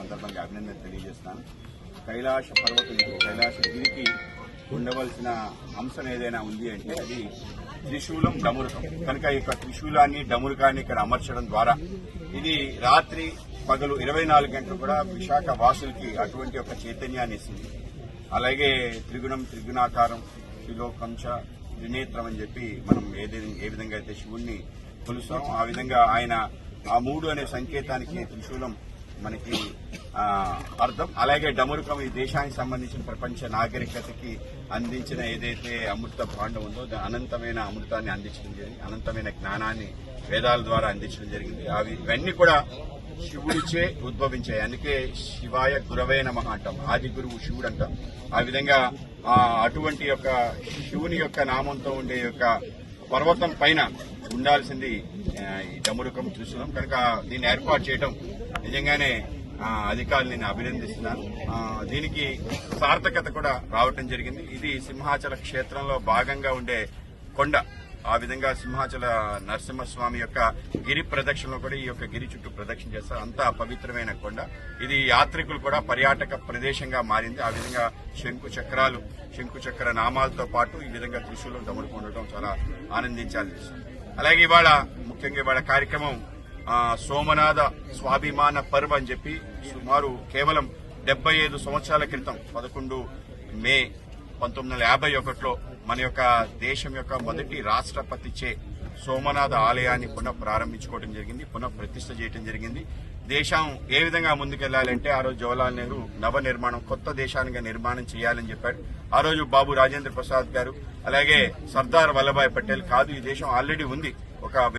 సందర్భంగా అభినందన తెలియజేస్తాను. కైలాస పర్వతం కైలాసగిరికి ఉండవలసిన అంశం ఏదైనా ఉంది అంటే అది త్రిశూలం డమురుకం. కనుక ఈ యొక్క త్రిశూలాన్ని డమురుకాన్ని ఇక్కడ అమర్చడం ద్వారా ఇది రాత్రి పగలు 24 గంటలు కూడా విశాఖ వాసులకి అటువంటి ఒక చైతన్యాన్ని ఇస్తుంది. అలాగే త్రిగుణం త్రిగుణాకారం త్రిలోకంచ త్రినేత్రం అని చెప్పి మనం ఏ విధంగా అయితే శివుణ్ణి కొలుస్తాం ఆ విధంగా ఆయన ఆ 3 అనే సంకేతానికి త్రిశూలం మనకి అర్థం. అలాగే డమురుకం ఈ దేశానికి సంబంధించిన ప్రపంచ నాగరికతకి అందించిన ఏదైతే అమృత భాండం ఉందో అనంతమైన అమృతాన్ని అందించడం జరిగింది, అనంతమైన జ్ఞానాన్ని వేదాల ద్వారా అందించడం జరిగింది. ఇవన్నీ కూడా శివుడిచే ఉద్భవించాయి. అందుకే శివాయ గురవే నమః అంటాం, ఆది గురువు శివుడు అంటాం. ఆ విధంగా అటువంటి యొక్క శివుని యొక్క నామంతో ఉండే యొక్క పర్వతం పైన ఉండాల్సింది ఈ డమురుకం త్రిశూలం. కనుక దీన్ని ఏర్పాటు చేయడం నిజంగానే అధికారులు నేను అభినందిస్తున్నాను. దీనికి సార్థకత కూడా రావటం జరిగింది. ఇది సింహాచల క్షేత్రంలో భాగంగా ఉండే కొండ. ఆ విధంగా సింహాచల నరసింహస్వామి యొక్క గిరి ప్రదక్షిణలో కూడా ఈ యొక్క గిరి చుట్టూ ప్రదక్షిణ చేస్తారు. అంతా పవిత్రమైన కొండ. ఇది యాత్రికులు కూడా పర్యాటక ప్రదేశంగా మారింది. ఆ విధంగా శంకుచక్ర నామాలతో పాటు ఈ విధంగా త్రిశూలం డమురుకం ఉండటం చాలా ఆనందించాల్సి విషయం. అలాగే ముఖ్యంగా ఇవాళ కార్యక్రమం సోమనాథ స్వాభిమాన పర్వ్ అని చెప్పి సుమారు కేవలం 75 సంవత్సరాల క్రితం 11 మే 1951లో మన యొక్క దేశం యొక్క మొదటి రాష్ట్రపతిచే సోమనాథ ఆలయాన్ని పునః ప్రారంభించుకోవడం జరిగింది, పునః ప్రతిష్ఠ చేయడం జరిగింది. దేశం ఏ విధంగా ముందుకెళ్లాలంటే ఆ రోజు జవహర్లాల్ నెహ్రూ నవ నిర్మాణం కొత్త దేశానికి నిర్మాణం చేయాలని చెప్పాడు. ఆ రోజు బాబు రాజేంద్ర ప్రసాద్ గారు అలాగే సర్దార్ వల్లభాయ్ పటేల్ కాదు ఈ దేశం ఆల్రెడీ ఉంది ఒక